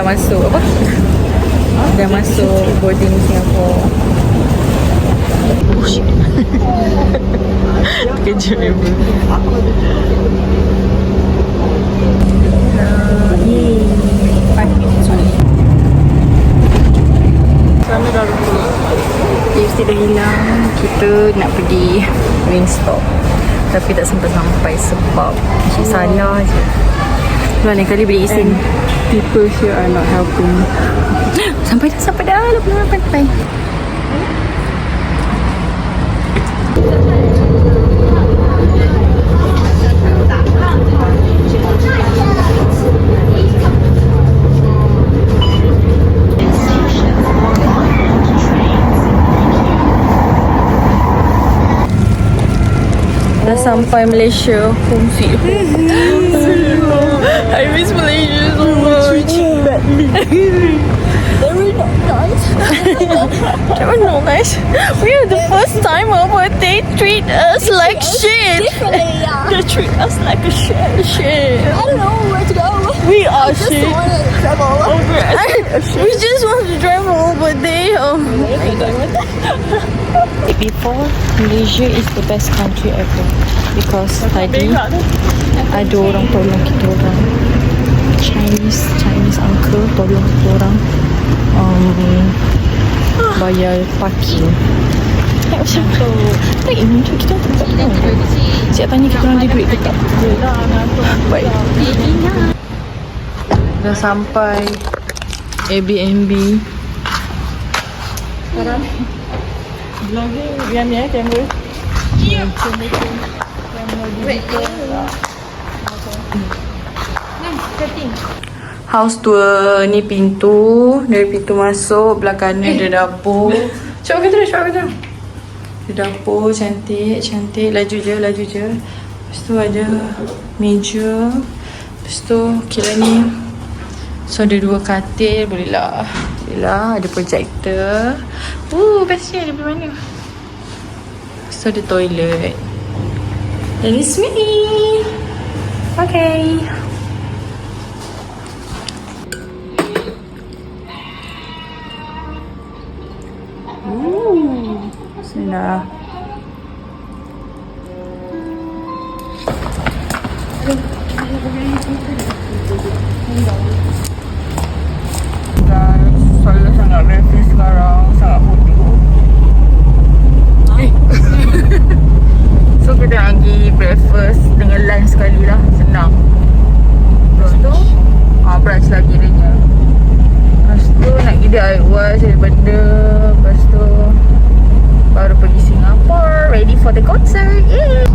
masuk apa? Dah masuk boarding Singapore. Oh shit. Terkejut member. Yeay. 5 minutes only. Kami dah lupa. Lipstick dah hilang. Kita nak pergi Wingstop, tapi tak sampai-sampai sebab Cik salah je. Lain kali beli isin. People here are not helping. Sampai dah lah belum sampai. Dah sampai Malaysia. Home sweet home. I miss Malaysia so much. They were not nice. They were not nice. We are the first timer, but they treat us like shit. They treat us like a shit. I don't know where to go. We are Just shit. want to travel. We just want to travel, but they before, Malaysia is the best country ever because tadi ada orang tolong kita orang, Chinese uncle tolong kita orang bayar parking. Macam tu. Tak macam kita tak tahu. Siap tanya kita orang ada duit ke tak. Baik. Dah sampai Airbnb. Sekarang vlogging diam ya kamera. Ya. House tour ni pintu. Dari pintu masuk, belah kanan ada dapur. Cuba kata. Ada dapur cantik. Laju je. Lepas tu ada meja. Lepas tu kira ni. So ada 2 katil. Boleh lah. Ada projektor. Bestnya dia pergi mana? So ada toilet. And it's me. Okay. Bismillah. Saya sangat ready sekarang. Sangat bodoh. So kita nak pergi breakfast dengan lunch sekali lah. Senang. Lepas tu brunch lagi dia. Lepas tu nak pergi DIY cari benda. Lepas tu baru pergi Singapore. Ready for the concert. Yay!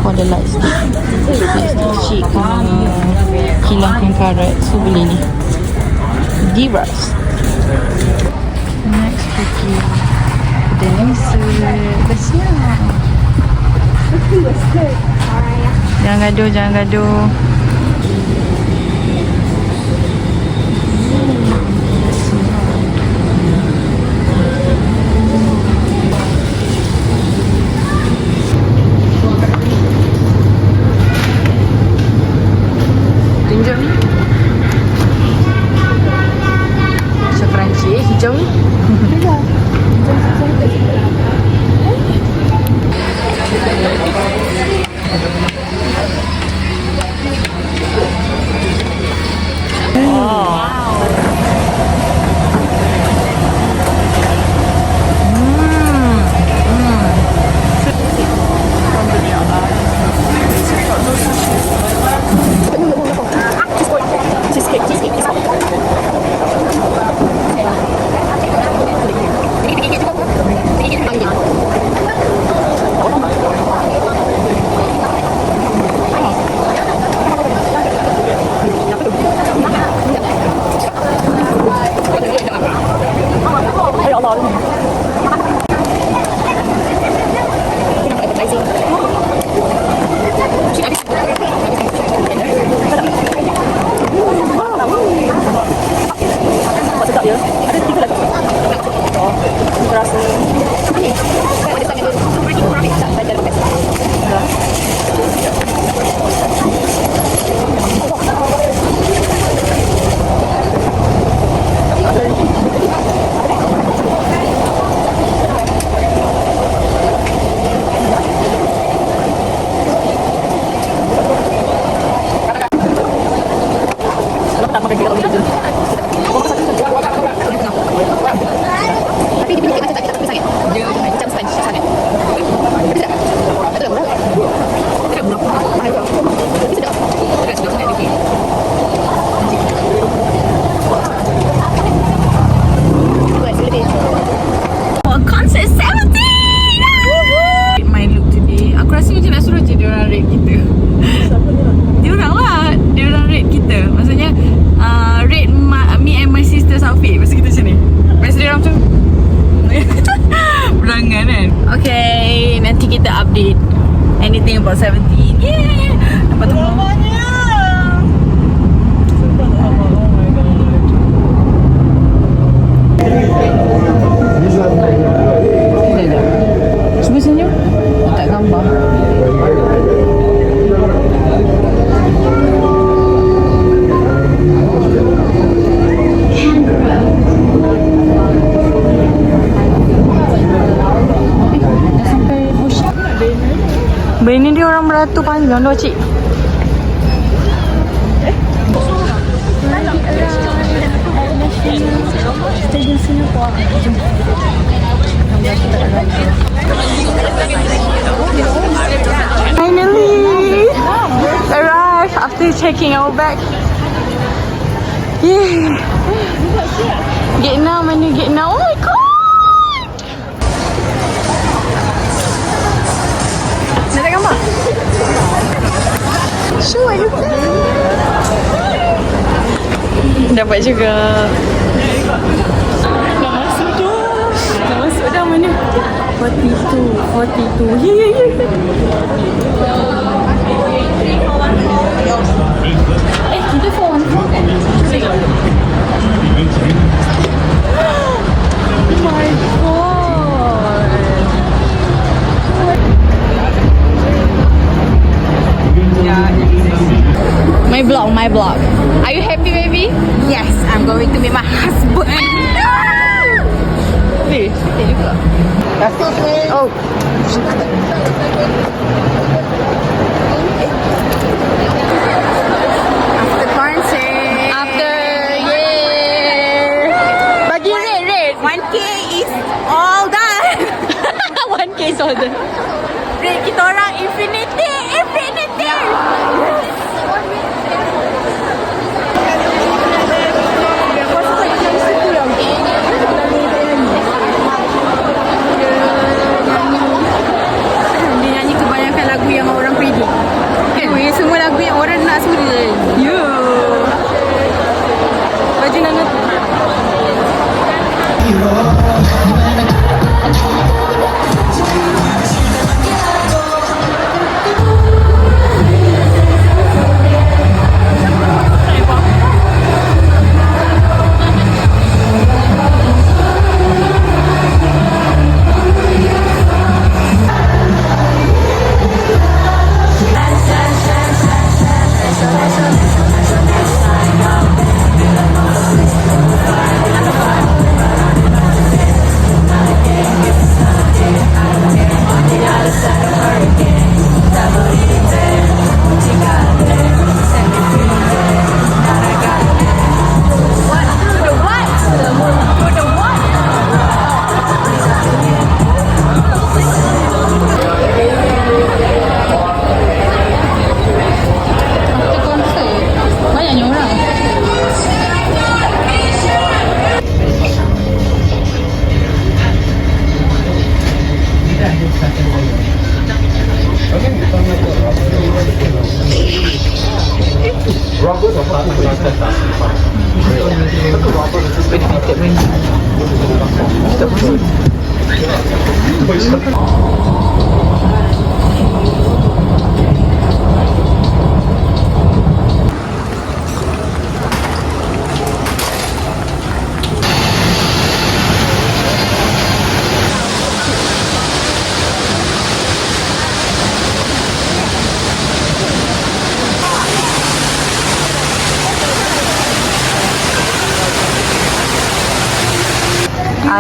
For the lights cik kena hilangkan karat. So beli ni Divas. Next pergi The Laser. Bestnya. Jangan gaduh. Tunjuk ni. Macam crunchy hijau ni. celebrating about 17. Yay! Dapat tu cuba senyum. Tak gambar. Ini dia orang beratur panjang tu, cik. Finally arrived after checking our bag. Yeah. Gate 6, mana gate 6? Oh my god. Nak tak gambar? Show ada kan? Dapat juga. Nak masuk dah. Nak masuk dah mana? 42. Ya, ya, ya. Kita phone. Oh my god. My vlog. Are you happy, baby? Yes, I'm going to meet my husband. Weh, cantik juga. Oh. After concert. After, yay. Bagi red. 1K is all done. 1K is all done. Rate kita orang infinity. Dia nyanyi kebanyakan lagu yang orang predict. Kan? Semua lagu yang orang nak semua dia nyanyi. Ya. Baju Nana.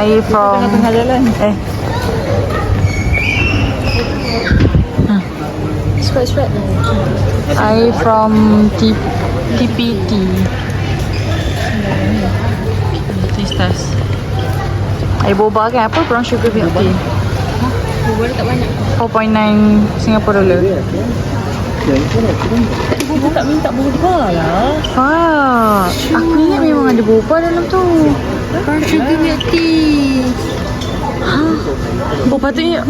I from I from TPT. Tistas. Air boba kan? Apa brown sugar milk tea? Boba tak banyak. 4.9 Singapore dollar. Boba tak minta boba lah. Aku ingat memang ada boba dalam tu. Brown sugar milk tea. Oh, patutnya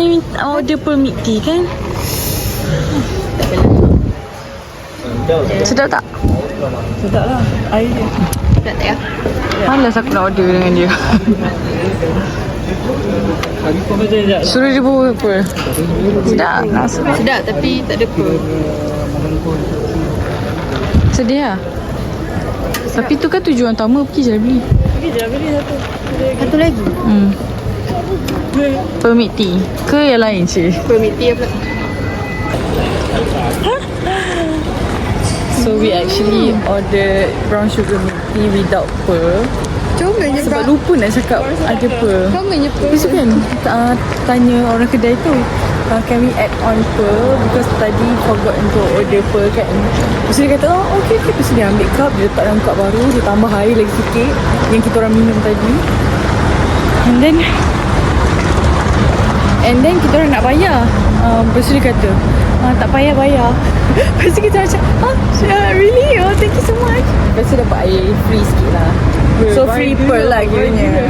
minta order per milk tea kan? Sedap tak? Sedap lah. Air dia. Sedap tak ya? Malas aku nak order dengan dia. Suruh dia bawa apa? Sedap. Sedap tapi tak ada pearl. Sedih lah. Tapi tu kan tujuan utama, pergi je lah beli. Satu lagi. Permit tea ke yang lain cik? Permit tea pula. So we actually ordered brown sugar milk tea without pearl. Comelnya Sebab lupa nak cakap ada pearl. Comelnya Lepas tu kan tanya orang kedai tu, can we add on pearl because tadi forgot untuk order pearl kan. Lepas tu dia kata okay. Lepas tu dia ambil cup, dia letak dalam cup baru, dia tambah air lagi sikit yang kita orang minum tadi. And then kita orang nak bayar. Lepas tu dia kata tak payah bayar. Lepas tu kita macam really? Oh thank you so much. Lepas tu dapat air free sikit lah. So free pearl lah kiranya.